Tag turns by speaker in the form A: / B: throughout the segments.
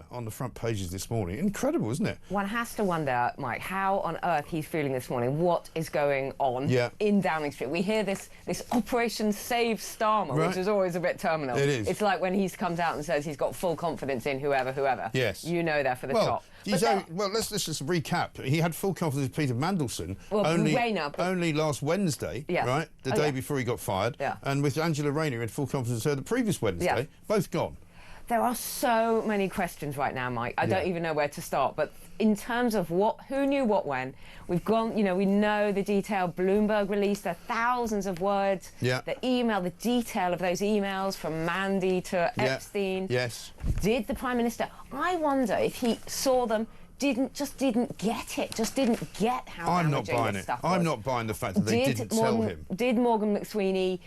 A: Starmer on the front pages this morning. Incredible, isn't it?
B: One has to wonder, Mike, how on earth he's feeling this morning. What is going on in Downing Street? We hear this Operation Save Starmer, which is always a bit terminal.
A: It is.
B: It's like when he comes out and says he's got full confidence in whoever.
A: Yes.
B: You know they're for the top.
A: Well, let's just recap. He had full confidence in Peter Mandelson only last Wednesday, right? The day before he got fired. Yeah. And with Angela Rayner, he had full confidence her the previous Wednesday. Both gone.
B: There are so many questions right now, Mike. I don't even know where to start. But in terms of who knew what when, we've gone, you know, we know the detail. Bloomberg released the thousands of words. Yeah. The email, the detail of those emails from Mandy to Epstein.
A: Yes.
B: Did the Prime Minister, I wonder if he saw them, just didn't get it, just didn't get how damaging this stuff was.
A: I'm not buying the fact that they didn't tell him.
B: Did Morgan McSweeney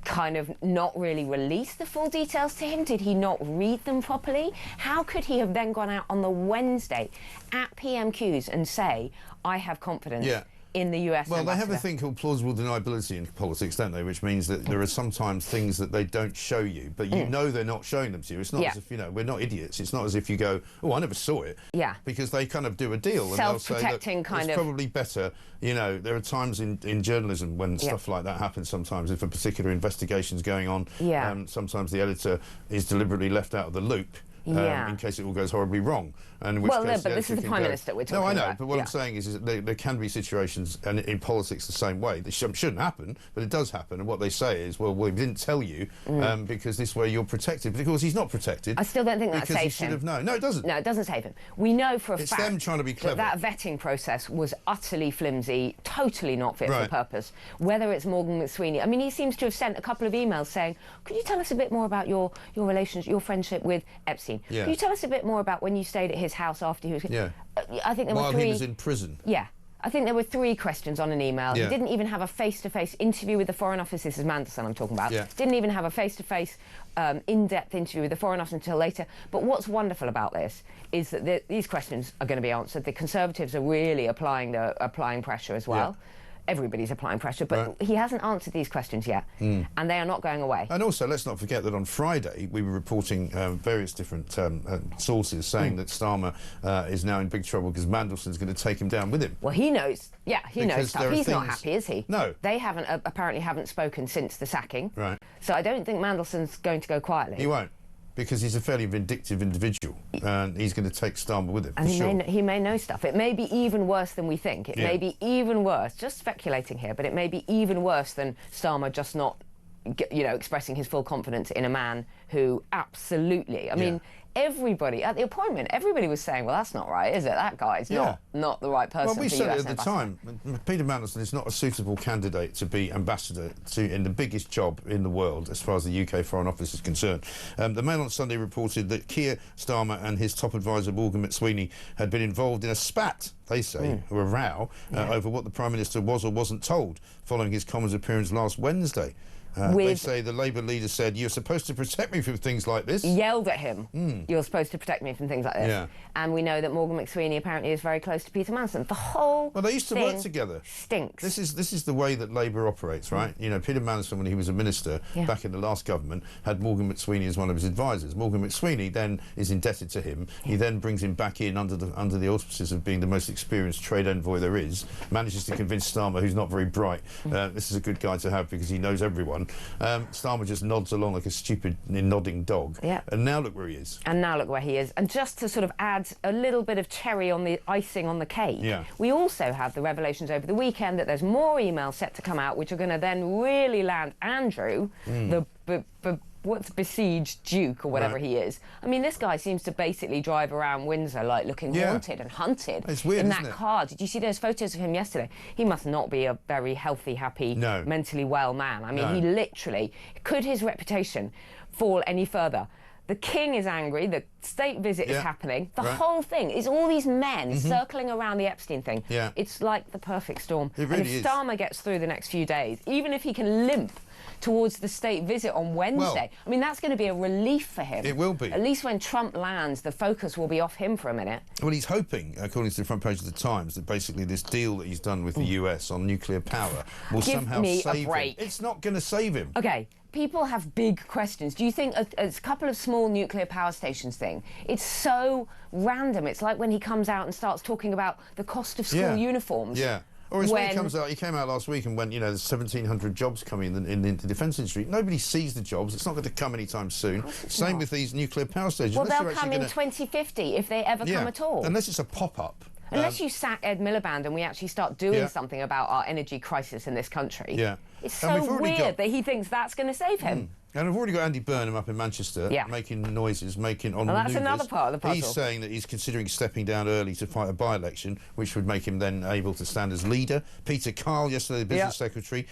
B: kind of not really release the full details to him? Did he not read them properly? How could he have then gone out on the Wednesday at PMQs and say, I have confidence in the US
A: Well,
B: ambassador?
A: they have a thing called plausible deniability in politics, don't they? Which means that there are sometimes things that they don't show you, but you know they're not showing them to you. It's not as if, you know, we're not idiots. It's not as if you go, oh, I never saw it. Yeah. Because they kind of do a deal. And they'll say, look, it's probably better. You know, there are times in journalism when stuff like that happens sometimes. If a particular investigation's going on, sometimes the editor is deliberately left out of the loop. In case it all goes horribly wrong. And in which case,
B: but this is the Prime Minister we're talking about.
A: No, I know, but what I'm saying is that there can be situations, and in politics the same way, that shouldn't happen, but it does happen, and what they say is, well, we didn't tell you because this way you're protected. But of course, he's not protected.
B: I still don't think that saves him.
A: Because he should have known. No, it doesn't.
B: No, it doesn't save him. We know for a fact
A: it's them trying to be clever.
B: that vetting process was utterly flimsy, totally not fit for purpose. Whether it's Morgan McSweeney, I mean, he seems to have sent a couple of emails saying, could you tell us a bit more about your relationship, your friendship with Epstein? Could you tell us a bit more about when you stayed at his house after he was... I think there were 3...
A: While he was in prison.
B: Yeah. I think there were 3 questions on an email. He didn't even have a face-to-face interview with the Foreign Office. This is Mandelson I'm talking about. Didn't even have a face-to-face, in-depth interview with the Foreign Office until later. But what's wonderful about this is that these questions are going to be answered. The Conservatives are really applying pressure as well. Everybody's applying pressure, but he hasn't answered these questions yet, and they are not going away.
A: And also, let's not forget that on Friday we were reporting various different sources saying that Starmer is now in big trouble because Mandelson's going to take him down with him.
B: Well, he knows. Yeah, he knows stuff. He's not happy, is he?
A: No.
B: They apparently haven't spoken since the sacking. Right. So I don't think Mandelson's going to go quietly.
A: He won't. Because he's a fairly vindictive individual, and he's going to take Starmer with him.
B: And he may know stuff. It may be even worse than we think. It may be even worse. Just speculating here, but it may be even worse than Starmer just not, you know, expressing his full confidence in a man who absolutely. I mean, everybody at the appointment, everybody was saying, well, that's not right, is it? That guy's not the right person.
A: Well, we said it at the time. Peter Mandelson is not a suitable candidate to be ambassador in the biggest job in the world as far as the UK Foreign Office is concerned. The Mail on Sunday reported that Keir Starmer and his top advisor Morgan McSweeney had been involved in a spat, they say, or a row, over what the Prime Minister was or wasn't told following his Commons appearance last Wednesday. They say the Labour leader said, you're supposed to protect me from things like this.
B: Yelled at him, you're supposed to protect me from things like this. Yeah. And we know that Morgan McSweeney apparently is very close to Peter Mandelson. The whole
A: Well, they used to work together.
B: Stinks.
A: This is the way that Labour operates, right? You know, Peter Mandelson, when he was a minister back in the last government, had Morgan McSweeney as one of his advisors. Morgan McSweeney then is indebted to him. He then brings him back in under the auspices of being the most experienced trade envoy there is, manages to convince Starmer, who's not very bright, this is a good guy to have because he knows everyone. Starmer just nods along like a stupid nodding dog. Yeah. And now look where he is.
B: And now look where he is. And just to sort of add a little bit of cherry on the icing on the cake, we also have the revelations over the weekend that there's more emails set to come out which are going to then really land Andrew, what's besieged Duke or whatever he is. I mean, this guy seems to basically drive around Windsor like looking wanted and hunted.
A: It's weird,
B: in that car. Did you see those photos of him yesterday? He must not be a very healthy, happy, mentally well man. I mean, he literally... Could his reputation fall any further? The King is angry, the state visit is happening, the whole thing is all these men circling around the Epstein thing. It's like the perfect storm.
A: It really
B: and if Starmer gets through the next few days, even if he can limp towards the state visit on Wednesday. Well, I mean, that's going to be a relief for him.
A: It will be.
B: At least when Trump lands, the focus will be off him for a minute.
A: Well, he's hoping, according to the front page of the Times, that basically this deal that he's done with the US on nuclear power will somehow save him. It's not going to save him.
B: OK. People have big questions. Do you think a couple of small nuclear power stations thing, it's so random. It's like when he comes out and starts talking about the cost of school uniforms.
A: Yeah. Or when he comes out, he came out last week and went, you know, there's 1,700 jobs coming in the defence industry. Nobody sees the jobs. It's not going to come anytime soon. Same with these nuclear power stations.
B: Well, they'll come in 2050 if they ever come at all.
A: Unless it's a pop-up.
B: Unless you sack Ed Miliband and we actually start doing something about our energy crisis in this country.
A: Yeah.
B: It's so weird that he thinks that's going to save him.
A: And I've already got Andy Burnham up in Manchester making noises, making on
B: that's another part of the puzzle.
A: He's saying that he's considering stepping down early to fight a by-election, which would make him then able to stand as leader. Peter Carl, yesterday, the business secretary,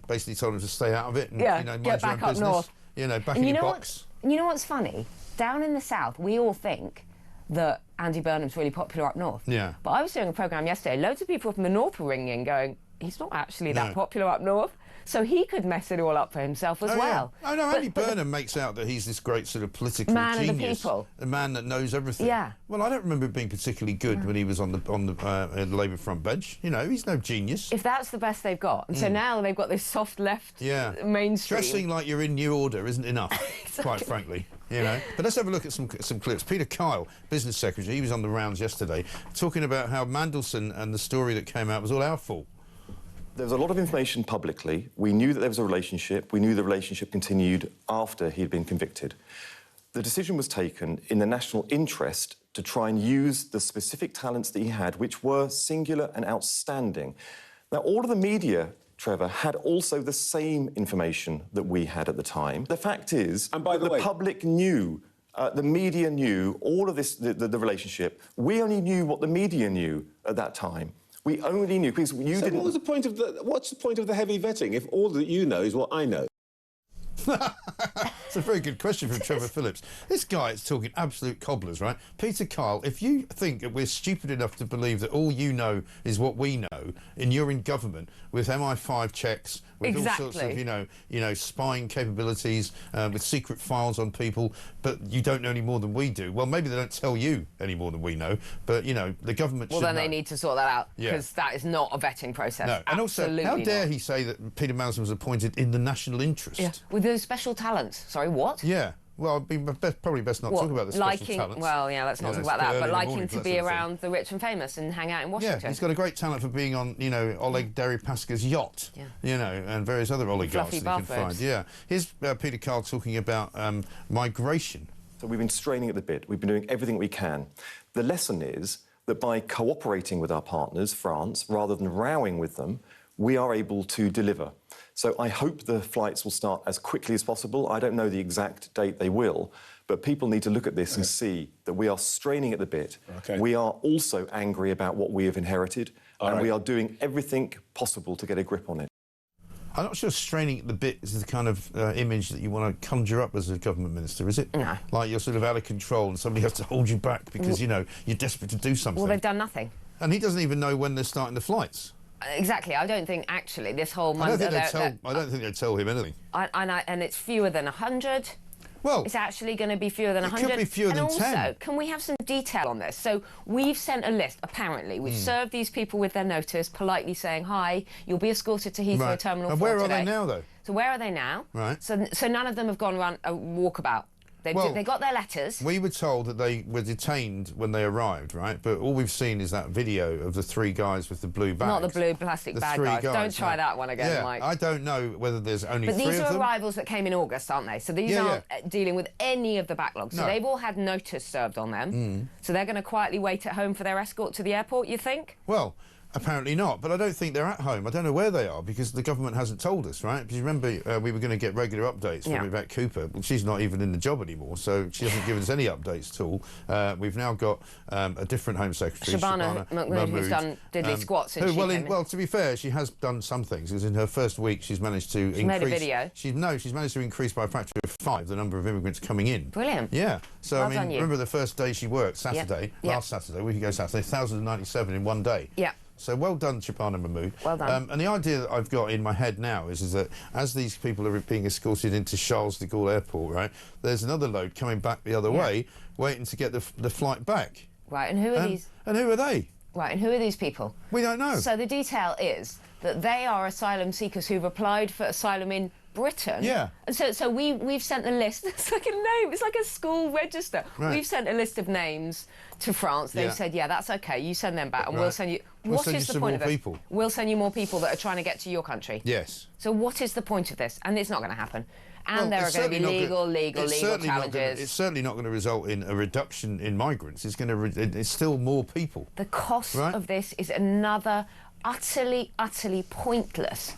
A: basically told him to stay out of it and you know, mind
B: get back
A: your own
B: up
A: business.
B: north.
A: You know, back in your box.
B: You know what's funny? Down in the south, we all think that Andy Burnham's really popular up north.
A: Yeah.
B: But I was doing a programme yesterday, loads of people from the north were ringing in going, he's not actually that popular up north. So he could mess it all up for himself as well.
A: Yeah. Oh, no, Andy Burnham makes out that he's this great sort of political
B: man
A: genius.
B: Of the people.
A: A man that knows everything.
B: Yeah.
A: Well, I don't remember being particularly good when he was on the Labour front bench. You know, he's no genius.
B: If that's the best they've got. And so now they've got this soft left mainstream.
A: Dressing like you're in New Order isn't enough, quite frankly. You know. But let's have a look at some clips. Peter Kyle, business secretary, he was on the rounds yesterday, talking about how Mandelson and the story that came out was all our fault.
C: There was a lot of information publicly. We knew that there was a relationship. We knew the relationship continued after he had been convicted. The decision was taken in the national interest to try and use the specific talents that he had, which were singular and outstanding. Now, all of the media, Trevor, had also the same information that we had at the time. The fact is, and by the way, public knew, the media knew all of this, the relationship. We only knew what the media knew at that time. We only knew because you didn't.
D: What's the point of the heavy vetting if all that you know is what I know?
A: It's a very good question from Trevor Phillips. This guy is talking absolute cobblers, right? Peter Kyle, if you think that we're stupid enough to believe that all you know is what we know, and you're in government with MI5 checks, with all sorts of, you know, spying capabilities, with secret files on people, but you don't know any more than we do. Well, maybe they don't tell you any more than we know, but, you know, the government should know.
B: Well, then they need to sort that out, because that is not a vetting process.
A: No, and also, how dare he say that Peter Mandelson was appointed in the national interest?
B: Yeah, with those special talents. Sorry, what?
A: Yeah. Well, it'd be probably best not to talk about the special talents.
B: Well, yeah, let's not talk about that. But liking to be around the rich and famous and hang out in Washington.
A: Yeah, he's got a great talent for being on, you know, Oleg Deripaska's yacht, you know, and various other oligarchs that you can find. Yeah. Here's Peter Kyle talking about migration.
C: So we've been straining at the bit. We've been doing everything we can. The lesson is that by cooperating with our partners, France, rather than rowing with them, we are able to deliver. So I hope the flights will start as quickly as possible. I don't know the exact date they will, but people need to look at this and see that we are straining at the bit. We are also angry about what we have inherited, and we are doing everything possible to get a grip on it.
A: I'm not sure straining at the bit is the kind of image that you want to conjure up as a government minister, is it?
B: No.
A: Like you're sort of out of control and somebody has to hold you back because, you know, you're desperate to do something.
B: Well, they've done nothing.
A: And he doesn't even know when they're starting the flights.
B: Exactly. I don't think, actually, this whole...
A: I don't think they'd tell him anything.
B: And it's fewer than 100.
A: Well...
B: It's actually going to be fewer than 100.
A: It could be fewer than 10.
B: And also, can we have some detail on this? So we've sent a list, apparently. We've served these people with their notice, politely saying, hi, you'll be escorted to Heathrow Terminal 4
A: And where are they now, though?
B: So where are they now?
A: Right.
B: So none of them have gone around a walkabout. They got their letters.
A: We were told that they were detained when they arrived, right? But all we've seen is that video of the three guys with the blue bags.
B: Not the blue plastic bag guys. Don't try that one again, Mike.
A: I don't know whether there's only three of them.
B: But these are arrivals that came in August, aren't they? So these aren't dealing with any of the backlogs. So they've all had notice served on them. So they're going to quietly wait at home for their escort to the airport, you think?
A: Well... Apparently not, but I don't think they're at home. I don't know where they are because the government hasn't told us, right? Because you remember we were going to get regular updates from Yvette Cooper. Well, she's not even in the job anymore, so she hasn't given us any updates at all. We've now got a different Home Secretary,
B: Shabana Mahmood, who's done diddly squats since she came in.
A: Well, to be fair, she has done some things. Because in her first week, she's managed to increase...
B: made a video.
A: She's managed to increase by a factor of 5 the number of immigrants coming in.
B: Brilliant.
A: Yeah. So, I mean, remember the first day she worked, Saturday, last Saturday, a week ago Saturday, 1,097 in one day.
B: Yeah.
A: So well done, Shabana Mahmood.
B: Well done.
A: And the idea that I've got in my head now is that as these people are being escorted into Charles de Gaulle Airport, right, there's another load coming back the other way, waiting to get the flight back.
B: Right, and who are these?
A: And who are they?
B: Right, and who are these people?
A: We don't know.
B: So the detail is that they are asylum seekers who've applied for asylum in Britain.
A: Yeah.
B: And so we've sent a list. It's like a name. It's like a school register.
A: Right.
B: We've sent a list of names to France. They've said, yeah, that's OK. You send them back, and we'll send you. What is the point of this? We'll send you more people that are trying to get to your country.
A: Yes.
B: So what is the point of this? And it's not going to happen. And there are going to be legal challenges.
A: It's certainly not going to result in a reduction in migrants. It's going to. It's still more people.
B: The cost of this is another utterly pointless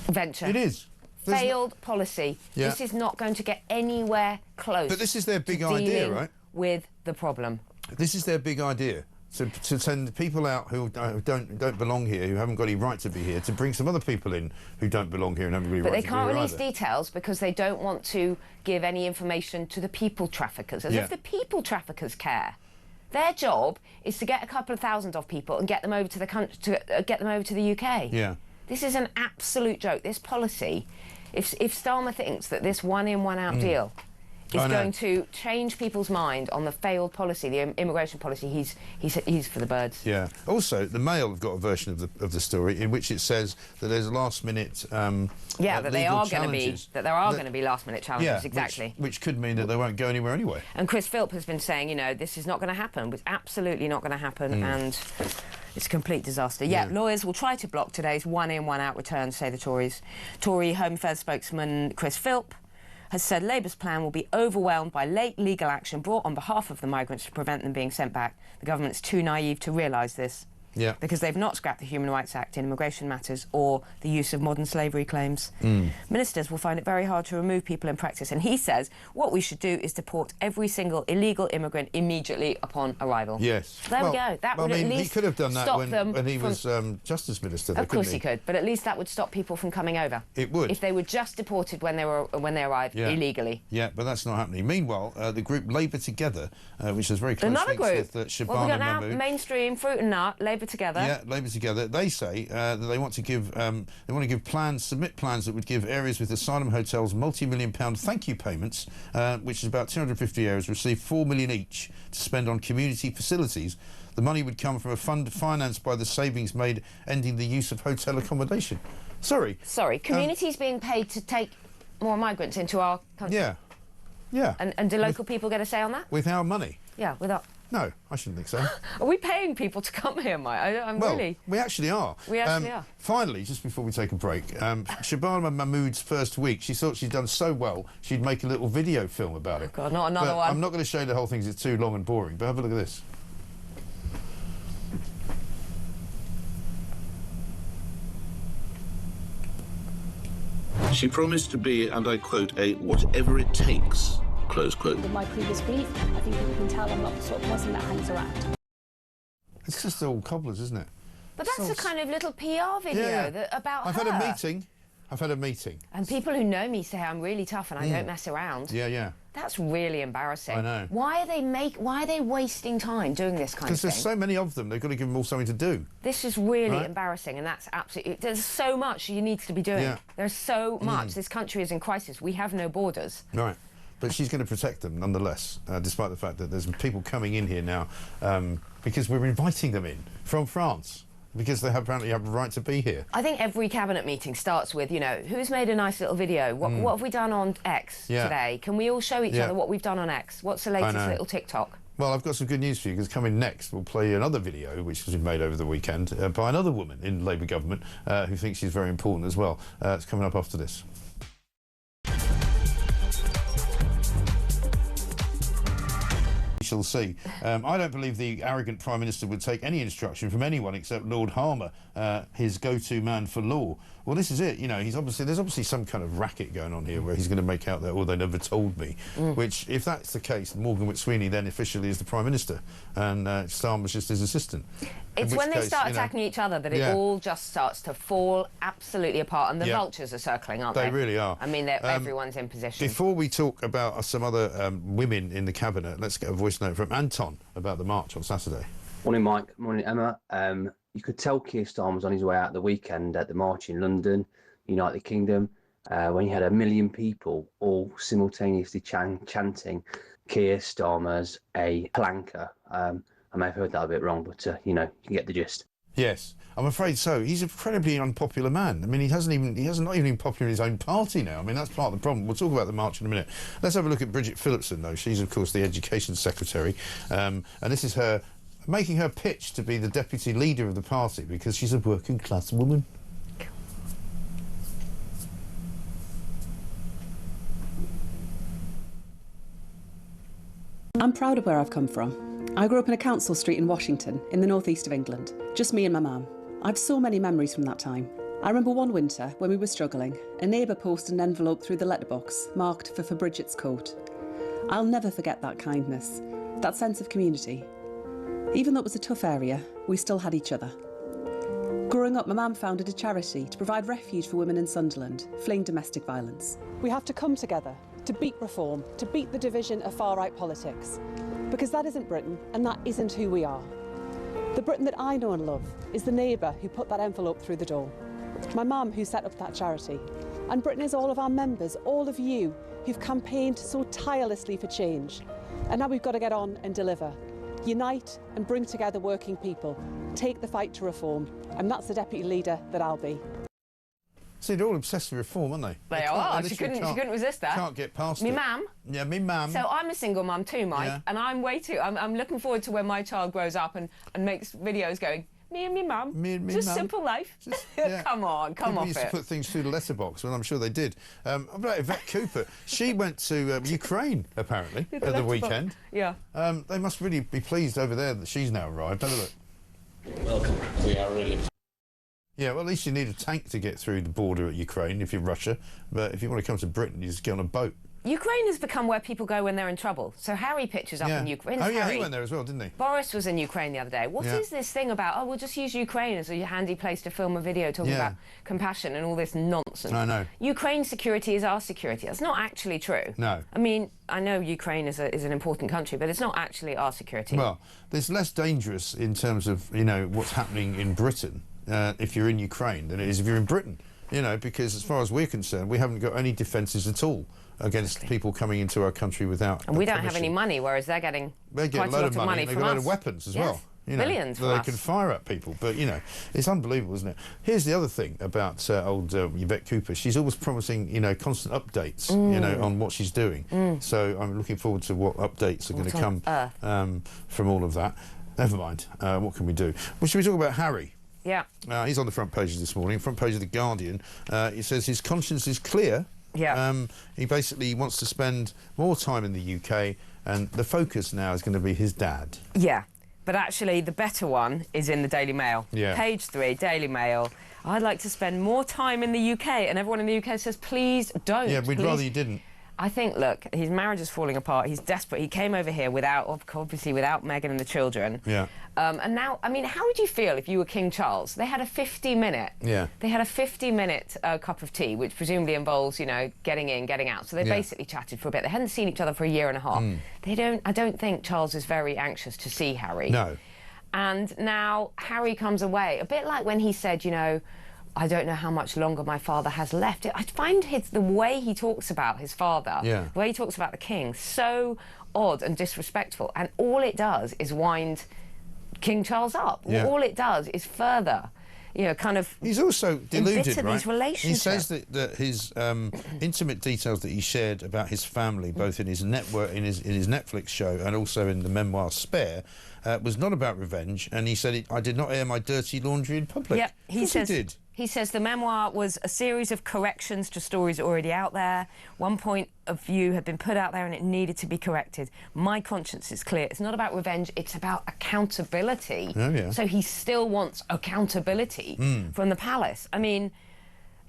B: venture.
A: It is.
B: Failed policy.
A: Yeah.
B: This is not going to get anywhere close.
A: But this is their big idea, right?
B: With the problem.
A: This is their big idea. To send people out who don't belong here, who haven't got any right to be here, to bring some other people in who don't belong here and haven't got any right to be here.
B: But they can't release details because they don't want to give any information to the people traffickers, as if the people traffickers care. Their job is to get a couple of thousand of people and get them over to the country, get them over to the UK.
A: Yeah.
B: This is an absolute joke. This policy, if Starmer thinks that this one-in, one-out deal is going to change people's mind on the failed policy, the immigration policy, he's for the birds.
A: Yeah. Also, the Mail have got a version of the story in which it says that there's a last-minute
B: that there are going to be last-minute challenges. Exactly.
A: Which could mean that they won't go anywhere anyway.
B: And Chris Philp has been saying, you know, this is not going to happen. It's absolutely not going to happen, and it's a complete disaster. Yeah, lawyers will try to block today's one-in, one-out returns, say the Tories. Tory Home Affairs spokesman Chris Philp has said Labour's plan will be overwhelmed by late legal action brought on behalf of the migrants to prevent them being sent back. The government's too naive to realise this.
A: Yeah.
B: Because they've not scrapped the Human Rights Act in immigration matters or the use of modern slavery claims. Ministers will find it very hard to remove people in practice, and he says what we should do is deport every single illegal immigrant immediately upon arrival.
A: Yes.
B: There we go. That would at least
A: he could have done that when he was
B: Justice
A: Minister.
B: Of course he could, but at least that would stop people from coming over.
A: It would.
B: If they were just deported when they arrived illegally.
A: Yeah, but that's not happening. Meanwhile, the group Labour Together, which has very close links with Shabana
B: Mahmood.
A: Now,
B: mainstream, Fruit and Nut, Labour Together.
A: Yeah, Labour Together. They say that they want to give submit plans that would give areas with asylum hotels multi-million-pound thank you payments, which is about 250 areas, receive $4 million each to spend on community facilities. The money would come from a fund financed by the savings made ending the use of hotel accommodation. Sorry,
B: communities being paid to take more migrants into our country.
A: Yeah, yeah.
B: And do local people get a say on that?
A: With our money?
B: Yeah, with our...
A: No, I shouldn't think so.
B: Are we paying people to come here, Mike?
A: We actually are.
B: We actually are.
A: Finally, just before we take a break, Shabana Mahmood's first week, she thought she'd done so well, she'd make a little video film about it.
B: God, not another one.
A: I'm not going to show you the whole thing, 'cause it's too long and boring, but have a look at this.
E: She promised to be, and I quote, a whatever it takes, close quote.
F: With my previous brief, I think you can tell I'm not the sort of person that hangs around.
A: It's just all cobblers, isn't it?
B: But that's a kind of little PR video about her.
A: I've had a meeting.
B: And people who know me say I'm really tough and I don't mess around.
A: Yeah, yeah.
B: That's really embarrassing.
A: I know.
B: Why are they wasting time doing this kind of thing?
A: Because there's so many of them, they've got to give them all something to do.
B: This is really embarrassing, and that's absolutely... There's so much you need to be doing.
A: Yeah.
B: There's so much. This country is in crisis. We have no borders.
A: Right. But she's going to protect them nonetheless, despite the fact that there's people coming in here now because we're inviting them in from France. Because they apparently have a right to be here.
B: I think every cabinet meeting starts with, you know, who's made a nice little video? What have we done on X today? Can we all show each other what we've done on X? What's the latest little TikTok?
A: Well, I've got some good news for you, because coming next, we'll play another video which has been made over the weekend by another woman in Labour government who thinks she's very important as well. It's coming up after this. Shall see. I don't believe the arrogant Prime Minister would take any instruction from anyone except Lord Harmer, his go-to man for law. Well, this is it. You know, there's obviously some kind of racket going on here where he's going to make out that, oh, they never told me. Which, if that's the case, Morgan Sweeney then officially is the Prime Minister, and Starmer's just his assistant.
B: It's when they start attacking each other that it all just starts to fall absolutely apart, and the vultures are circling, aren't they?
A: They really are.
B: I mean, everyone's in position.
A: Before we talk about some other women in the cabinet, let's get a voice note from Anton about the march on Saturday.
G: Morning, Mike. Morning, Emma. You could tell Keir Starmer was on his way out the weekend at the march in London, United Kingdom, when he had 1 million people all simultaneously chanting Keir Starmer's a planker. I may have heard that a bit wrong, but, you know, you get the gist.
A: Yes, I'm afraid so. He's an incredibly unpopular man. I mean, he hasn't not even been popular in his own party now. I mean, that's part of the problem. We'll talk about the march in a minute. Let's have a look at Bridget Phillipson, though. She's, of course, the Education Secretary, and this is her making her pitch to be the deputy leader of the party because she's a working-class woman.
H: I'm proud of where I've come from. I grew up in a council street in Washington, in the northeast of England. Just me and my mum. I've so many memories from that time. I remember one winter, when we were struggling, a neighbour posted an envelope through the letterbox, marked for Bridget's coat. I'll never forget that kindness, that sense of community. Even though it was a tough area, we still had each other. Growing up, my mum founded a charity to provide refuge for women in Sunderland, fleeing domestic violence. We have to come together to beat reform, to beat the division of far-right politics. Because that isn't Britain, and that isn't who we are. The Britain that I know and love is the neighbour who put that envelope through the door. My mum who set up that charity. And Britain is all of our members, all of you who've campaigned so tirelessly for change. And now we've got to get on and deliver. Unite and bring together working people. Take the fight to reform. And that's the deputy leader that I'll be.
A: See, they're all obsessed with reform, aren't they?
B: They are. She couldn't resist that.
A: Can't get past
B: me
A: it.
B: Mum.
A: Yeah, me mum.
B: So I'm a single mum too, Mike, and I'm looking forward to when my child grows up and makes videos going, me and me mum.
A: Me and me
B: just
A: mum.
B: Simple life. Just, yeah. Come on, come off it.
A: People used to put things through the letterbox, well, I'm sure they did. About Yvette Cooper, she went to Ukraine, apparently, at the weekend.
B: Yeah.
A: They must really be pleased over there that she's now arrived. Have a look.
I: Welcome. We are really...
A: Yeah, well, at least you need a tank to get through the border at Ukraine if you're Russia. But if you want to come to Britain, you just get on a boat.
B: Ukraine has become where people go when they're in trouble. So Harry pitches up in Ukraine.
A: Oh, yeah, he went there as well, didn't he?
B: Boris was in Ukraine the other day. What is this thing about, oh, we'll just use Ukraine as a handy place to film a video talking about compassion and all this nonsense?
A: I know.
B: Ukraine security is our security. That's not actually true.
A: No.
B: I mean, I know Ukraine is an important country, but it's not actually our security.
A: Well, it's less dangerous in terms of, you know, what's happening in Britain if you're in Ukraine than it is if you're in Britain. You know, because as far as we're concerned, we haven't got any defences at all against people coming into our country without
B: and we don't have any money, whereas they're getting quite a lot of money
A: and they've
B: from
A: got a
B: us.
A: load of weapons as well. You know,
B: billions
A: that they can fire at people. But, you know, it's unbelievable, isn't it? Here's the other thing about old Yvette Cooper. She's always promising, you know, constant updates, you know, on what she's doing. So I'm looking forward to what updates are going to come from all of that. Never mind. What can we do? Well, should we talk about Harry?
B: Yeah.
A: He's on the front pages this morning, front page of The Guardian. It says his conscience is clear.
B: Yeah.
A: He basically wants to spend more time in the UK, and the focus now is going to be his dad.
B: Yeah. But actually, the better one is in the Daily Mail.
A: Yeah.
B: Page 3, Daily Mail. I'd like to spend more time in the UK. And everyone in the UK says, please don't.
A: Yeah, we'd rather you didn't.
B: I think, look, his marriage is falling apart. He's desperate. He came over here obviously without Meghan and the children.
A: Yeah.
B: And now, I mean, how would you feel if you were King Charles? They had a 50-minute.
A: Yeah.
B: They had a 50-minute cup of tea, which presumably involves, you know, getting in, getting out. So they basically chatted for a bit. They hadn't seen each other for a year and a half. I don't think Charles is very anxious to see Harry.
A: No.
B: And now Harry comes away, a bit like when he said, you know, I don't know how much longer my father has left. I find the way he talks about his father, the way he talks about the king, so odd and disrespectful. And all it does is wind King Charles up. Yeah. All it does is further, you know, kind of...
A: He's also deluded, right?
B: These relationships.
A: He says that his intimate details that he shared about his family, both in his network, in his Netflix show and also in the memoir Spare, was not about revenge. And he said, I did not air my dirty laundry in public.
B: Yeah, he did. He says the memoir was a series of corrections to stories already out there. One point of view had been put out there and it needed to be corrected. My conscience is clear. It's not about revenge, it's about accountability.
A: Oh, yeah.
B: So he still wants accountability from the palace. I mean,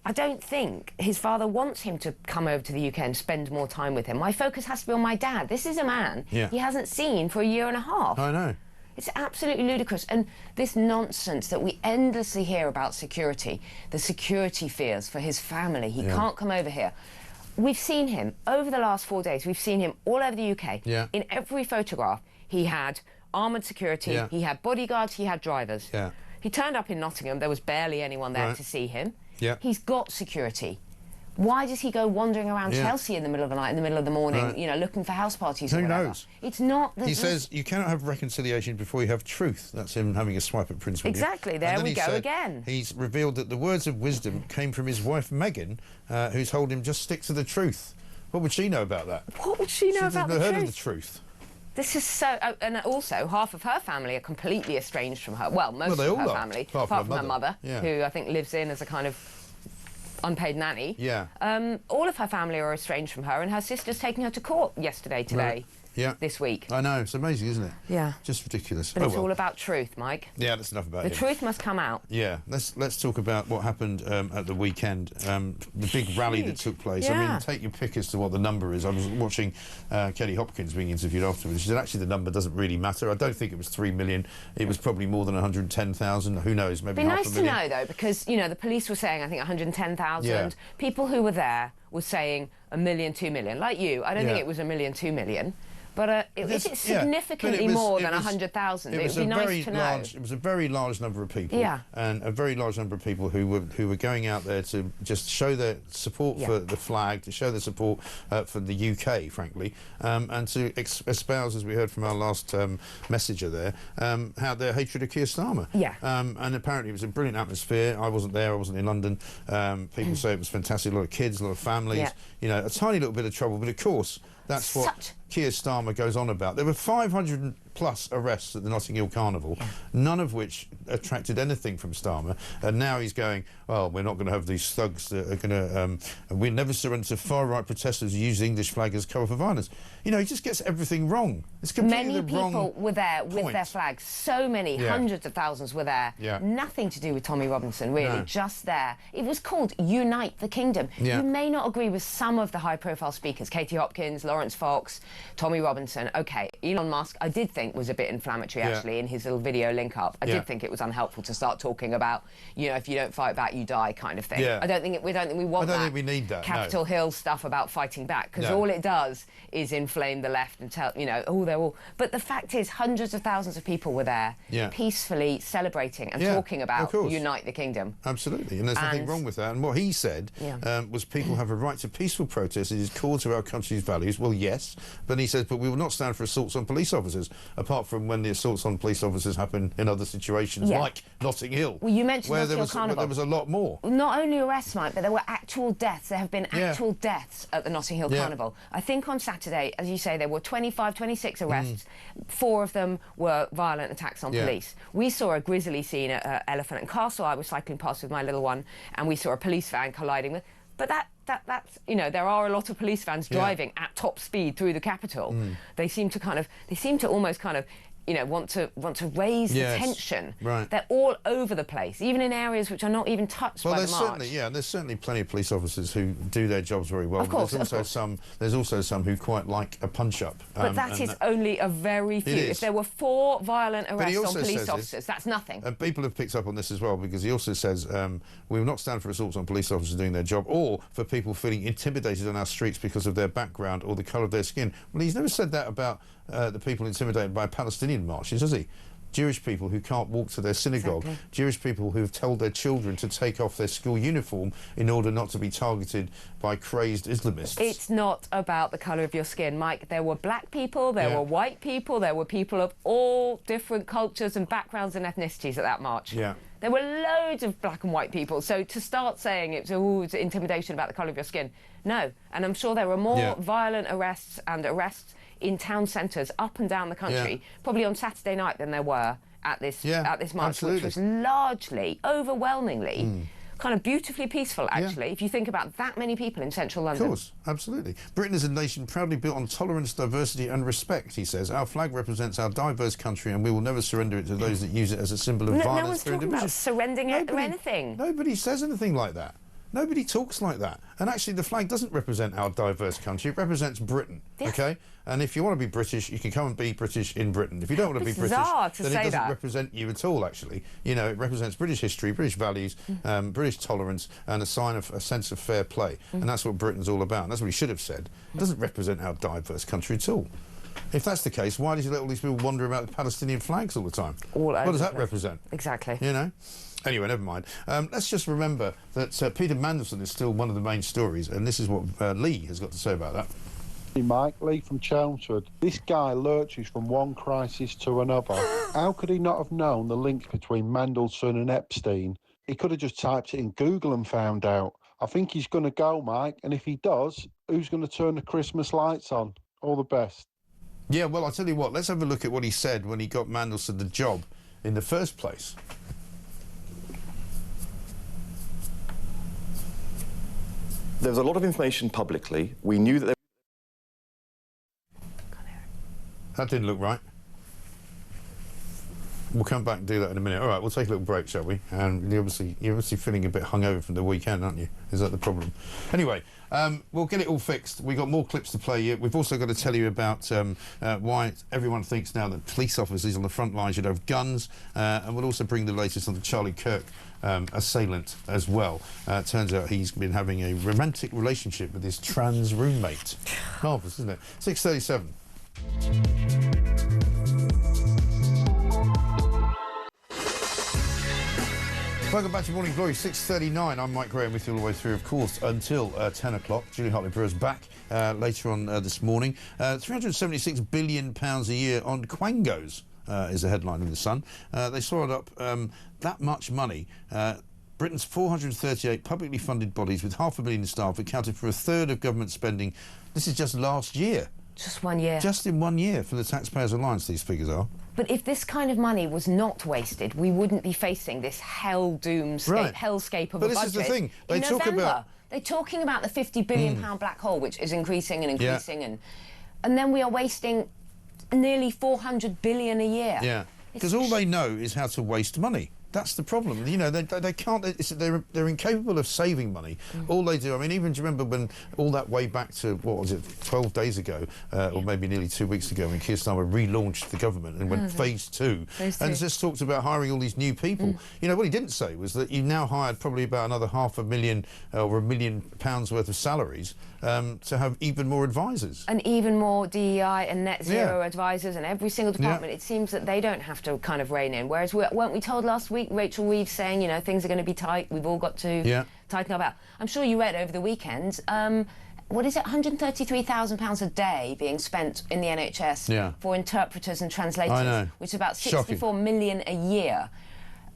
B: I don't think his father wants him to come over to the UK and spend more time with him. My focus has to be on my dad. This is a man he hasn't seen for a year and a half.
A: I know.
B: It's absolutely ludicrous. And this nonsense that we endlessly hear about security, the security fears for his family, he can't come over here. We've seen him, over the last 4 days, we've seen him all over the UK.
A: Yeah.
B: In every photograph, he had armoured security, he had bodyguards, he had drivers.
A: Yeah.
B: He turned up in Nottingham, there was barely anyone there to see him.
A: Yeah.
B: He's got security. Why does he go wandering around Chelsea in the middle of the night, in the middle of the morning, you know, looking for house parties or whatever? Who knows? It's not...
A: He says you cannot have reconciliation before you have truth. That's him having a swipe at Prince William.
B: Exactly, there we go again.
A: He's revealed that the words of wisdom came from his wife Meghan, who's told him just stick to the truth. What would she know about that?
B: What would she know about the truth?
A: She's never heard of the truth.
B: This is so... and also, half of her family are completely estranged from her. Well, most of her family, apart from her mother, who I think lives in as a kind of unpaid nanny.
A: Yeah.
B: All of her family are estranged from her, and her sister's taking her to court today.
A: Right. Yeah.
B: This week.
A: I know, it's amazing, isn't it?
B: Yeah.
A: Just ridiculous.
B: But it's all about truth, Mike.
A: Yeah, that's enough about it.
B: The truth must come out.
A: Yeah, let's talk about what happened at the weekend, the big rally that took place.
B: Yeah.
A: I mean, take your pick as to what the number is. I was watching Kelly Hopkins being interviewed afterwards. She said, actually, the number doesn't really matter. I don't think it was 3 million. It was probably more than 110,000. Who knows, maybe half a million.
B: It'd be nice to know, though, because, you know, the police were saying, I think, 110,000.
A: Yeah.
B: People who were there were saying 1 million, 2 million. Like you, I don't think it was 1 million, 2 million. But if it's significantly more than 100,000, it would be nice to know.
A: It was a very large number of people, and a very large number of people who were going out there to just show their support for the flag, to show their support for the UK, frankly, and to espouse, as we heard from our last messenger there, how their hatred of Keir Starmer.
B: Yeah.
A: And apparently it was a brilliant atmosphere. I wasn't there. I wasn't in London. People say it was fantastic. A lot of kids, a lot of families.
B: Yeah.
A: You know, a tiny little bit of trouble, but of course that's what Keir Starmer goes on about. There were 500 plus arrests at the Notting Hill Carnival, none of which attracted anything from Starmer, and now he's going, well, we're not going to have these thugs that are going to... we'll never surrender to far-right protesters who use the English flag as cover for violence. You know, he just gets everything wrong. It's completely
B: Many people were there with their flags. So many, hundreds of thousands were there.
A: Yeah.
B: Nothing to do with Tommy Robinson, really, just there. It was called Unite the Kingdom.
A: Yeah.
B: You may not agree with some of the high-profile speakers, Katie Hopkins, Lawrence Fox, Tommy Robinson. OK, Elon Musk, I did think was a bit inflammatory, actually, in his little video link-up. I did think it was unhelpful to start talking about, you know, if you don't fight back, you die kind of thing.
A: Yeah.
B: I don't think we want that.
A: I don't think we need that,
B: Capitol Hill stuff about fighting back, because all it does is inflame the left and tell, you know, oh, they're all... But the fact is, hundreds of thousands of people were there, peacefully celebrating and talking about Unite the Kingdom.
A: Absolutely, and there's nothing wrong with that. And what he said was people have a right to peaceful protest. It is core to our country's values. Well, yes, but he says, but we will not stand for assaults on police officers, apart from when the assaults on police officers happen in other situations, like Notting Hill.
B: Well, you mentioned
A: where
B: Notting Hill Carnival.
A: There was a lot more.
B: Not only arrests, Mike, but there were actual deaths. There have been actual deaths at the Notting Hill Carnival. I think on Saturday, as you say, there were 25, 26 arrests. 4 of them were violent attacks on police. We saw a grisly scene at Elephant and Castle. I was cycling past with my little one, and we saw a police van colliding with... But that's, you know, there are a lot of police vans driving at top speed through the capital. They seem to almost kind of, you know, want to raise the tension.
A: Right.
B: They're all over the place, even in areas which are not even touched by the march.
A: There's certainly plenty of police officers who do their jobs very well.
B: Of course,
A: there's also some who quite like a punch-up.
B: But that is only a very few. If there were 4 violent arrests on police officers, that's nothing.
A: And people have picked up on this as well, because he also says we will not stand for assaults on police officers doing their job, or for people feeling intimidated on our streets because of their background or the colour of their skin. Well, he's never said that about the people intimidated by Palestinian marches, has he? Jewish people who can't walk to their synagogue, Jewish people who have told their children to take off their school uniform in order not to be targeted by crazed Islamists.
B: It's not about the colour of your skin, Mike. There were black people, there were white people, there were people of all different cultures and backgrounds and ethnicities at that march.
A: Yeah.
B: There were loads of black and white people. So to start saying it's intimidation about the colour of your skin, no. And I'm sure there were more violent arrests in town centres up and down the country, probably on Saturday night, than there were at this march, which was largely, overwhelmingly, kind of beautifully peaceful, actually, if you think about that many people in central London.
A: Of course, absolutely. Britain is a nation proudly built on tolerance, diversity and respect, he says. Our flag represents our diverse country and we will never surrender it to those that use it as a symbol of violence.
B: No one's talking about surrendering it or anything.
A: Nobody says anything like that. Nobody talks like that. And actually, the flag doesn't represent our diverse country. It represents Britain, OK? And if you want to be British, you can come and be British in Britain. If you don't want to be British, then it doesn't represent you at all, actually. You know, it represents British history, British values, British tolerance, and a sign of a sense of fair play. And that's what Britain's all about. And that's what he should have said. It doesn't represent our diverse country at all. If that's the case, why does he let all these people wander about with Palestinian flags all the time? What does that represent?
B: Exactly.
A: You know? Anyway, never mind. Let's just remember that Peter Mandelson is still one of the main stories, and this is what Lee has got to say about that.
J: Hey Mike, Lee from Chelmsford. This guy lurches from one crisis to another. How could he not have known the links between Mandelson and Epstein? He could have just typed it in Google and found out. I think he's going to go, Mike, and if he does, who's going to turn the Christmas lights on? All the best.
A: Yeah, well, I'll tell you what, let's have a look at what he said when he got Mandelson the job in the first place.
C: There was a lot of information publicly. We knew that
A: That didn't look right. We'll come back and do that in a minute. All right, we'll take a little break, shall we? And you're obviously feeling a bit hungover from the weekend, aren't you? Is that the problem? Anyway, we'll get it all fixed. We've got more clips to play you. We've also got to tell you about why everyone thinks now that police officers on the front line should have guns, and we'll also bring the latest on the Charlie Kirk assailant as well. Turns out he's been having a romantic relationship with his trans roommate. Marvellous, isn't it? 6:37. Welcome back to Morning Glory, 6:39. I'm Mike Graham with you all the way through, of course, until 10 o'clock. Julie Hartley-Brewer's back later on this morning. £376 billion a year on Quangos is the headline in The Sun. They swallowed up that much money. Britain's 438 publicly funded bodies with 500,000 staff accounted for a third of government spending. This is just last year.
B: Just 1 year.
A: Just in 1 year from the Taxpayers Alliance, these figures are.
B: But if this kind of money was not wasted, we wouldn't be facing this hellscape of a budget.
A: But this is the thing. They talk about...
B: They're talking about the £50 billion black hole, which is increasing and increasing, and then we are wasting nearly 400 billion a year.
A: Yeah, because all they know is how to waste money. That's the problem. You know, they can't. They're incapable of saving money. All they do. I mean, even do you remember when all that way back to what was it, 12 days ago, or maybe nearly 2 weeks ago, when Keir Starmer relaunched the government and went phase two, and just talked about hiring all these new people. You know, what he didn't say was that you now hired probably about another £500,000 or £1 million worth of salaries to have even more advisors.
B: And even more DEI and net zero advisors in every single department. It seems that they don't have to kind of rein in. Whereas, weren't we told last week, Rachel Reeves saying, you know, things are going to be tight, we've all got to tighten our belt. I'm sure you read over the weekend, what is it, £133,000 a day being spent in the NHS for interpreters and translators, which is about 64 million a year.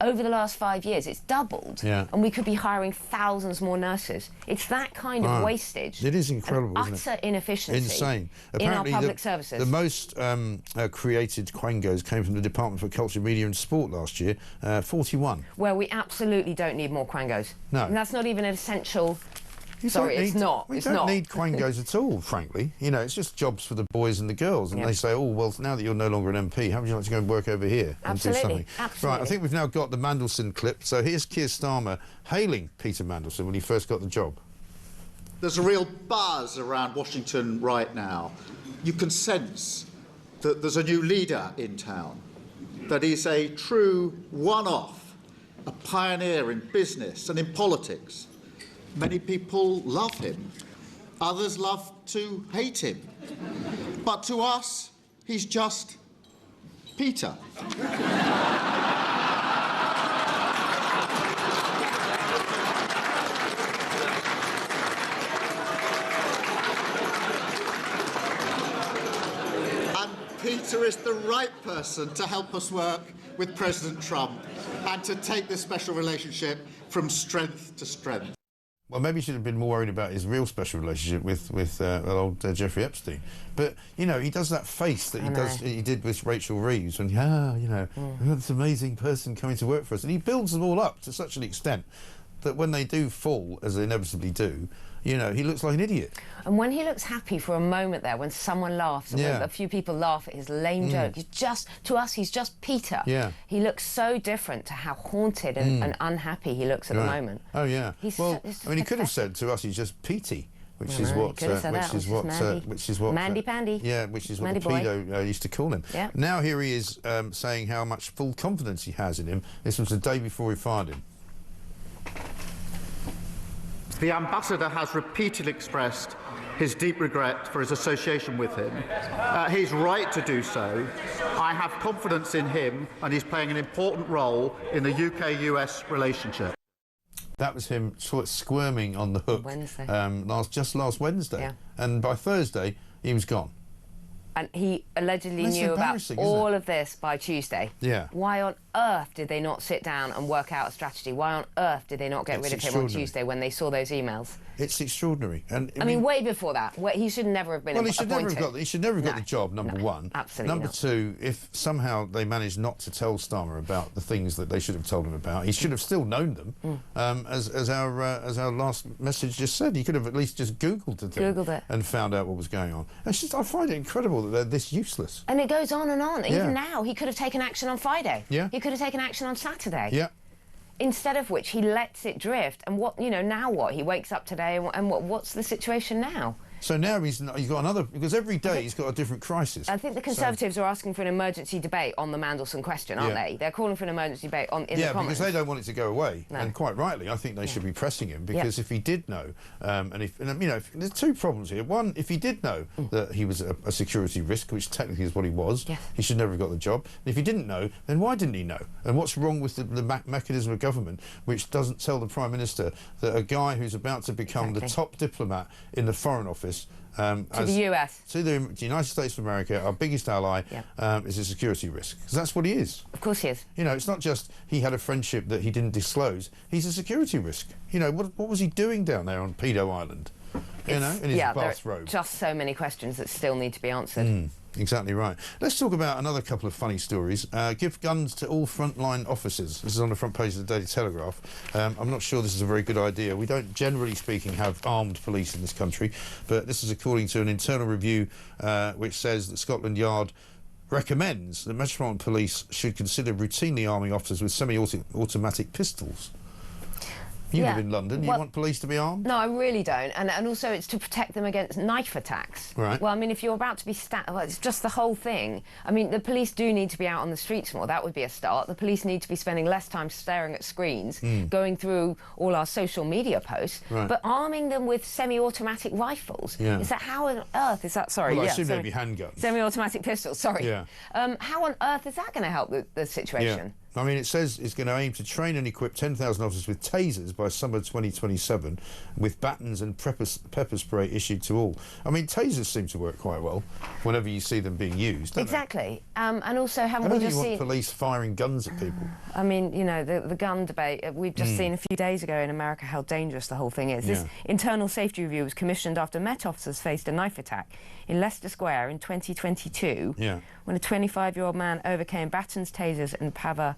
B: Over the last 5 years, it's doubled, and we could be hiring thousands more nurses. It's that kind of wastage.
A: It is incredible, isn't it?
B: Utter inefficiency.
A: Insane.
B: Apparently in our public services.
A: The most created Quangos came from the Department for Culture, Media and Sport last year, 41.
B: Well, we absolutely don't need more Quangos.
A: No.
B: And that's not even an essential... Sorry, it's not.
A: We don't need Quangos at all, frankly. You know, it's just jobs for the boys and the girls. And they say, oh, well, now that you're no longer an MP, how would you like to go and work over here and do something?
B: Absolutely.
A: Right, I think we've now got the Mandelson clip. So here's Keir Starmer hailing Peter Mandelson when he first got the job.
K: There's a real buzz around Washington right now. You can sense that there's a new leader in town, that he's a true one-off, a pioneer in business and in politics. Many people love him. Others love to hate him. But to us, he's just Peter. And Peter is the right person to help us work with President Trump and to take this special relationship from strength to strength.
A: Well, maybe he should have been more worried about his real special relationship with old Jeffrey Epstein. But, you know, he does that face that he did with Rachel Reeves when, you know, we've got this amazing person coming to work for us. And he builds them all up to such an extent that when they do fall, as they inevitably do, you know, he looks like an idiot.
B: And when he looks happy for a moment there, when someone laughs, and when a few people laugh at his lame joke, he's just, to us, he's just Peter.
A: Yeah.
B: He looks so different to how haunted and unhappy he looks at the moment.
A: Oh, yeah. Well, I mean, he could have said to us he's just Petey. Which is what
B: Mandy Pandy.
A: Yeah, which is what the pedo used to call him.
B: Yeah.
A: Now here he is saying how much full confidence he has in him. This was the day before he fired him.
K: The ambassador has repeatedly expressed his deep regret for his association with him. He's right to do so. I have confidence in him, and he's playing an important role in the UK-US relationship.
A: That was him sort of squirming on the hook
B: Wednesday.
A: just last Wednesday.
B: Yeah.
A: And by Thursday, he was gone.
B: And he allegedly knew about all of this by Tuesday.
A: Yeah.
B: Why on earth did they not sit down and work out a strategy? Why on earth did they not get rid of him on Tuesday when they saw those emails?
A: It's extraordinary. And
B: I mean, way before that, he should never have been appointed.
A: He should never have got the job, number one.
B: Absolutely
A: Number two, if somehow they managed not to tell Starmer about the things that they should have told him about, he should have still known them. As our last message just said, he could have at least just Googled it and found out what was going on. It's just, I find it incredible that they're this useless.
B: And it goes on and on. Even now, he could have taken action on Friday.
A: Yeah.
B: He could have taken action on Saturday.
A: Yeah.
B: Instead of which he lets it drift, and now what? He wakes up today, and what's the situation now?
A: So now he's got another, because every day he's got a different crisis.
B: I think the Conservatives are asking for an emergency debate on the Mandelson question, aren't they? They're calling for an emergency debate in the Commons.
A: Yeah, because they don't want it to go away, and quite rightly, I think they should be pressing him, because if he did know, there's two problems here. One, if he did know that he was a security risk, which technically is what he was, he should never have got the job. And if he didn't know, then why didn't he know? And what's wrong with the mechanism of government which doesn't tell the Prime Minister that a guy who's about to become the top diplomat in the Foreign Office
B: to the US.
A: To the United States of America, our biggest ally, is a security risk. Because that's what he is.
B: Of course he is.
A: You know, it's not just he had a friendship that he didn't disclose. He's a security risk. You know, what was he doing down there on Pedo Island? In his bathrobe.
B: There are just so many questions that still need to be answered.
A: Exactly right. Let's talk about another couple of funny stories. Give guns to all frontline officers. This is on the front page of the Daily Telegraph. I'm not sure this is a very good idea. We don't, generally speaking, have armed police in this country, but this is according to an internal review which says that Scotland Yard recommends that Metropolitan Police should consider routinely arming officers with semi-automatic pistols. You live in London. You want police to be armed?
B: No, I really don't. And also it's to protect them against knife attacks.
A: Right.
B: Well, I mean, if you're about to be it's just the whole thing. I mean, the police do need to be out on the streets more. That would be a start. The police need to be spending less time staring at screens, going through all our social media posts.
A: Right.
B: But arming them with semi-automatic rifles, is that how on earth is that? Sorry,
A: well, I assume they'd be handguns.
B: Semi-automatic pistols, sorry.
A: Yeah.
B: How on earth is that going to help the situation?
A: Yeah. I mean, it says it's going to aim to train and equip 10,000 officers with tasers by summer 2027, with batons and pepper spray issued to all. I mean, tasers seem to work quite well whenever you see them being used, don't
B: Exactly. And also, haven't
A: they?
B: we just seen...
A: want police firing guns at people.
B: I mean, you know, the gun debate, we've just seen a few days ago in America how dangerous the whole thing is. This internal safety review was commissioned after Met officers faced a knife attack in Leicester Square in 2022 when a 25-year-old man overcame batons, tasers and pepper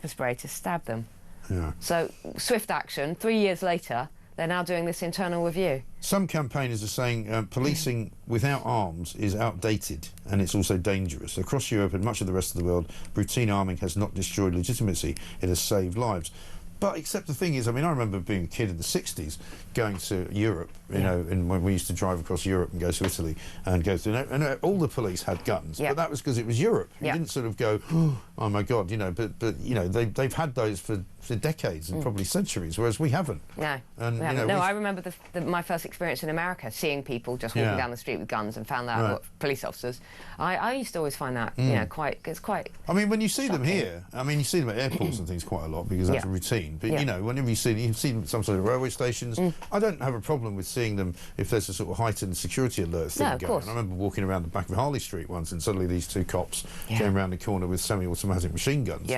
B: spray to stab them.
A: Yeah.
B: So, swift action. 3 years later, they're now doing this internal review.
A: Some campaigners are saying policing without arms is outdated and it's also dangerous. Across Europe and much of the rest of the world, routine arming has not destroyed legitimacy, it has saved lives. But except the thing is, I mean, I remember being a kid in the 60s going to Europe, you know, and when we used to drive across Europe and go to Italy and go to, and all the police had guns, but that was because it was Europe. You didn't sort of go, oh my God, you know, but you know, they've had those for decades and probably centuries, whereas we haven't.
B: No,
A: and,
B: we haven't. No, I remember my first experience in America, seeing people just walking down the street with guns and found out what police officers. I used to always find that, you know, it's quite.
A: I mean, when you see
B: shocking.
A: them here, I mean, you see them at airports and things quite a lot because that's a routine. But you know, whenever you see them at some sort of railway stations, I don't have a problem with seeing them if there's a sort of heightened security alert thing going. I remember walking around the back of Harley Street once, and suddenly these two cops came around the corner with semi-automatic machine guns.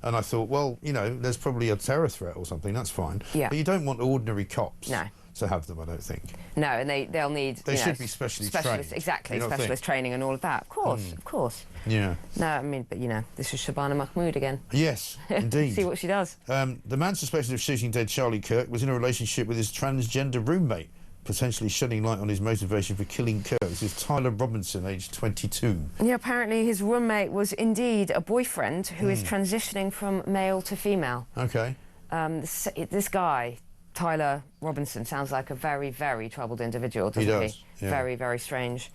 A: And I thought, well, you know, there's probably a terror threat or something, that's fine. But you don't want ordinary cops to have them, I don't think.
B: No, and they'll need...
A: They should be specially trained.
B: Exactly, specialist training and all of that. Of course, of course.
A: Yeah.
B: No, I mean, but, you know, this is Shabana Mahmood again.
A: Yes, indeed.
B: See what she does.
A: The man suspected of shooting dead Charlie Kirk was in a relationship with his transgender roommate, potentially shedding light on his motivation for killing Kirk. This is Tyler Robinson, aged 22.
B: Yeah, apparently his roommate was indeed a boyfriend who is transitioning from male to female.
A: Okay.
B: This guy, Tyler Robinson, sounds like a very, very troubled individual, doesn't he?
A: Yeah.
B: Very, very strange.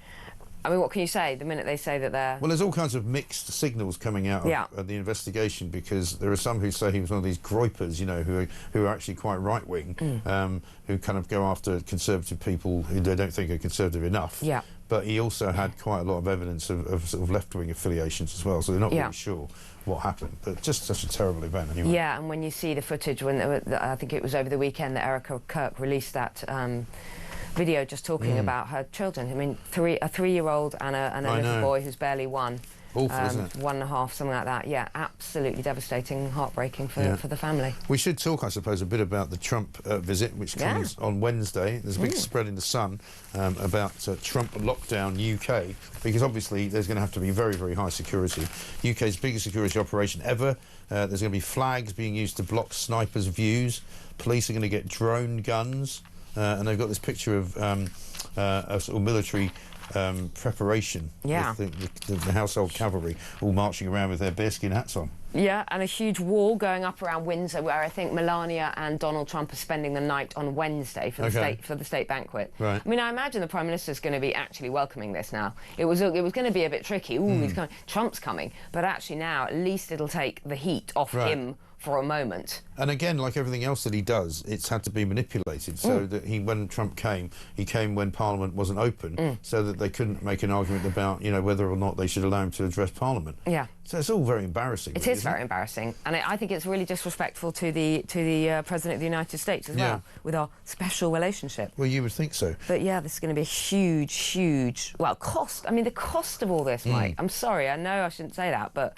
B: I mean, what can you say the minute they say that they're...
A: Well, there's all kinds of mixed signals coming out of the investigation, because there are some who say he was one of these groypers, you know, who are actually quite right-wing, who kind of go after conservative people who they don't think are conservative enough.
B: Yeah.
A: But he also had quite a lot of evidence of sort of left-wing affiliations as well, so they're not really sure what happened. But just such a terrible event anyway.
B: Yeah, and when you see the footage, when I think it was over the weekend that Kirk released that video just talking about her children. I mean, a 3-year-old and a little boy who's barely 1.
A: Awful, isn't it?
B: 1.5, something like that. Yeah, absolutely devastating, heartbreaking for the family.
A: We should talk, I suppose, a bit about the Trump visit, which comes on Wednesday. There's a big spread in the Sun about Trump lockdown UK, because obviously there's going to have to be very, very high security. UK's biggest security operation ever. There's going to be flags being used to block snipers' views. Police are going to get drone guns. And they've got this picture of a sort of military preparation with the household cavalry all marching around with their bearskin hats on.
B: Yeah, and a huge wall going up around Windsor, where I think Melania and Donald Trump are spending the night on Wednesday for the state banquet.
A: Right.
B: I mean, I imagine the Prime Minister's going to be actually welcoming this now. It was going to be a bit tricky. Ooh, he's coming. Trump's coming, but actually now at least it'll take the heat off him for a moment.
A: And again, like everything else that he does, it's had to be manipulated so that when Trump came, he came when Parliament wasn't open, so that they couldn't make an argument about, you know, whether or not they should allow him to address Parliament.
B: Yeah.
A: So it's all very embarrassing.
B: It is very embarrassing, and I think it's really disrespectful to the President of the United States as well, with our special relationship.
A: Well, you would think so.
B: But yeah, this is going to be a huge, huge, well, cost. I mean, the cost of all this, Mike. I'm sorry, I know I shouldn't say that, but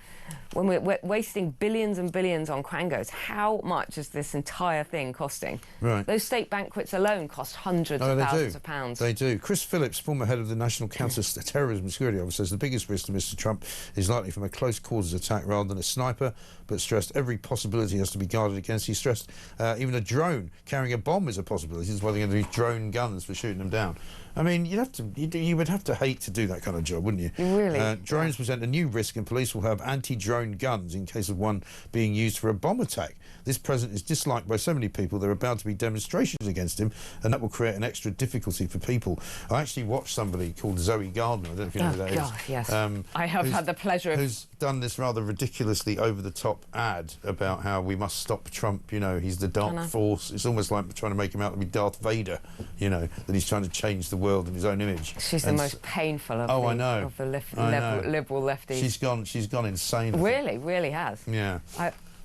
B: when we're wasting billions and billions on Quangos, how much is this entire thing costing?
A: Right.
B: Those state banquets alone cost hundreds of thousands of pounds.
A: They do. Chris Phillips, former head of the National Counter-Terrorism Security Office, says the biggest risk to Mr Trump is likely from a close quarters attack rather than a sniper, but stressed every possibility has to be guarded against. He stressed even a drone carrying a bomb is a possibility. That's why they're going to use drone guns for shooting them down. I mean, you would have to hate to do that kind of job, wouldn't you?
B: Really?
A: Drones present a new risk, and police will have anti-drone guns in case of one being used for a bomb attack. This president is disliked by so many people, there are bound to be demonstrations against him, and that will create an extra difficulty for people. I actually watched somebody called Zoe Gardner, I don't know if you know who that is.
B: Yes. I have had the pleasure of...
A: Who's done this rather ridiculously over-the-top ad about how we must stop Trump, you know, he's the dark force. It's almost like trying to make him out to be Darth Vader, you know, that he's trying to change the world in his own image.
B: She's the most painful of the liberal lefties.
A: She's gone insane.
B: Really has.
A: Yeah.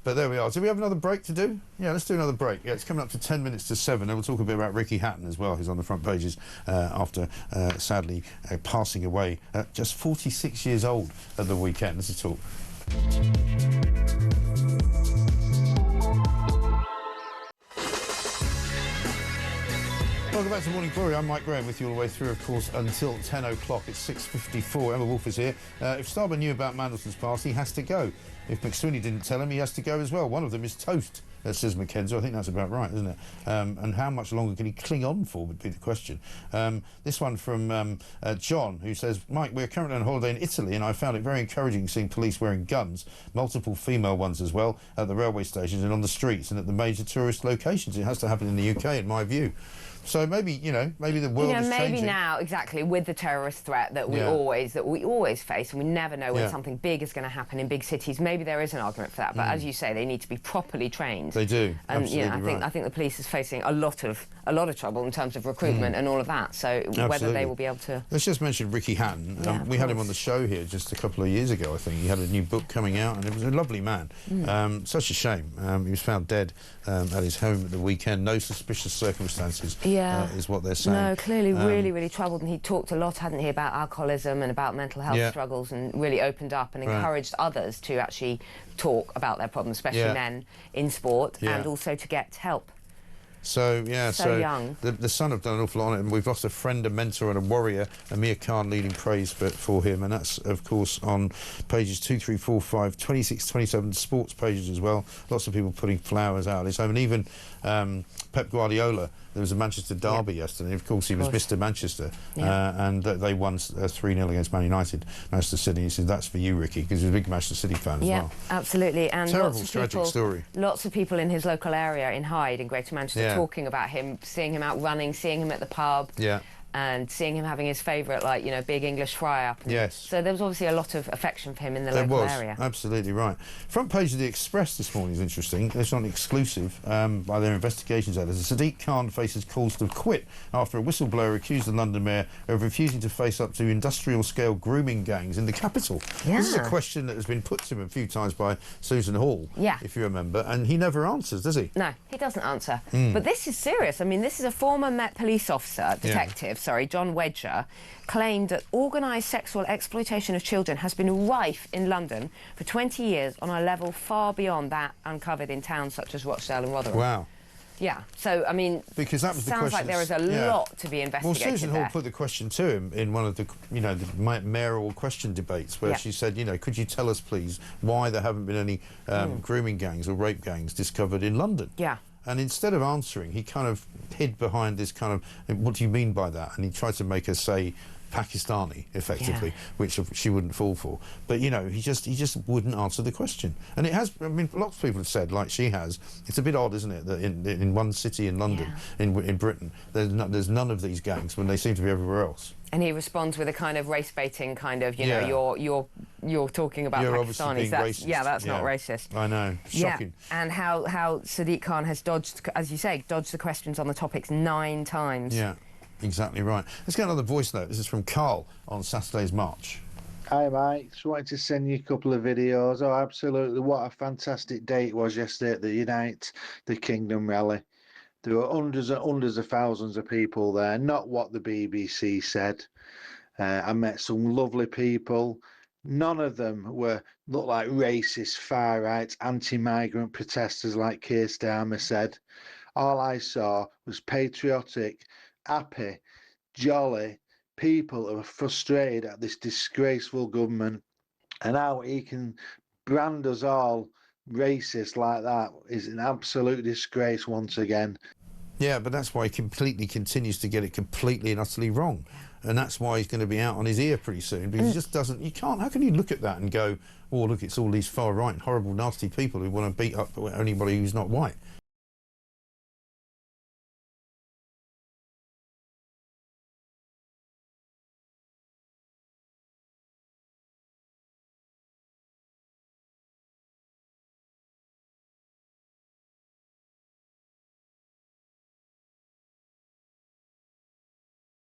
A: But there we are. Do we have another break to do? Yeah, let's do another break. Yeah, it's coming up to 10 minutes to 7, and we'll talk a bit about Ricky Hatton as well, who's on the front pages after, sadly, passing away at just 46 years old at the weekend. Let's talk. Welcome back to Morning Glory. I'm Mike Graham with you all the way through, of course, until 10 o'clock. It's 6:54. Emma Woolf is here. If Starmer knew about Mandelson's past, he has to go. If McSweeney didn't tell him, he has to go as well. One of them is toast, says McKenzie. I think that's about right, isn't it? And how much longer can he cling on for would be the question. This one from John, who says, Mike, we're currently on holiday in Italy, and I found it very encouraging seeing police wearing guns, multiple female ones as well, at the railway stations and on the streets and at the major tourist locations. It has to happen in the UK, in my view. So maybe, you know, maybe the world is changing.
B: Maybe now, exactly, with the terrorist threat that we always face, and we never know when something big is going to happen in big cities. Maybe there is an argument for that, but as you say, they need to be properly trained.
A: They do.
B: And
A: absolutely
B: I think the police is facing a lot of trouble in terms of recruitment and all of that. So whether they will be able to...
A: Let's just mention Ricky Hatton. We had him on the show here just a couple of years ago, I think. He had a new book coming out, and it was a lovely man. Such a shame. He was found dead at his home at the weekend. No suspicious circumstances. Is what they're saying.
B: No, clearly really troubled, and he talked a lot, hadn't he, about alcoholism and about mental health struggles, and really opened up and encouraged others to actually talk about their problems, especially men in sport, and also to get help.
A: So, so
B: young.
A: The Sun have done an awful lot on it, and we've lost a friend, a mentor and a warrior, Amir Khan leading praise for him, and that's, of course, on pages 2, 3, 4, 5, 26, 27, sports pages as well. Lots of people putting flowers out at his home, and even Pep Guardiola. There was a Manchester derby yesterday. Of course, he was Mr. Manchester, and they won 3-0 against Man United, Manchester City. He said, "That's for you, Ricky," because he's a big Manchester City fan as well.
B: Yeah, absolutely. And
A: terrible, tragic story.
B: Lots of people in his local area in Hyde, in Greater Manchester, talking about him, seeing him out running, seeing him at the pub.
A: Yeah.
B: and seeing him having his favourite, like, you know, big English fry up.
A: Yes.
B: So there was obviously a lot of affection for him in the local area.
A: Absolutely right. Front page of the Express this morning is interesting. It's on exclusive by their investigations editors. Sadiq Khan faces calls to quit after a whistleblower accused the London mayor of refusing to face up to industrial-scale grooming gangs in the capital.
B: Yeah.
A: This is a question that has been put to him a few times by Susan Hall, if you remember, and he never answers, does he?
B: No, he doesn't answer. But this is serious. I mean, this is a former Met police officer, detective, John Wedger, claimed that organised sexual exploitation of children has been rife in London for 20 years on a level far beyond that uncovered in towns such as Rochdale and Rotherham.
A: Wow.
B: Yeah, so, I mean,
A: because that was the
B: sounds like there is a lot to be investigated.
A: Well, Susan Hall put the question to him in one of the, you know, the mayoral question debates where she said, you know, could you tell us, please, why there haven't been any grooming gangs or rape gangs discovered in London?
B: Yeah.
A: And instead of answering, he kind of hid behind this kind of, what do you mean by that? And he tried to make her say Pakistani, effectively, which she wouldn't fall for. But, you know, he just wouldn't answer the question. And it has, I mean, lots of people have said, like she has, it's a bit odd, isn't it, that in one city in London, in Britain, there's none of these gangs when they seem to be everywhere else.
B: And he responds with a kind of race-baiting kind of, you know, you're talking about Pakistanis.
A: That's
B: not racist.
A: I know. Shocking.
B: Yeah. And how Sadiq Khan has dodged, as you say, dodged the questions on the topics 9 times.
A: Yeah, exactly right. Let's get another voice note. This is from Carl on Saturday's March.
L: Hi, mate. Just wanted to send you a couple of videos. Oh, absolutely. What a fantastic day it was yesterday at the Unite the Kingdom rally. There were hundreds and hundreds of thousands of people there, not what the BBC said. I met some lovely people. None of them looked like racist, far-right, anti-migrant protesters like Keir Starmer said. All I saw was patriotic, happy, jolly people who are frustrated at this disgraceful government, and how he can brand us all racist like that is an absolute disgrace once again.
A: Yeah, but that's why he completely continues to get it completely and utterly wrong. And that's why he's going to be out on his ear pretty soon, because he just doesn't, you can't, how can you look at that and go, oh, look, it's all these far-right, horrible, nasty people who want to beat up anybody who's not white?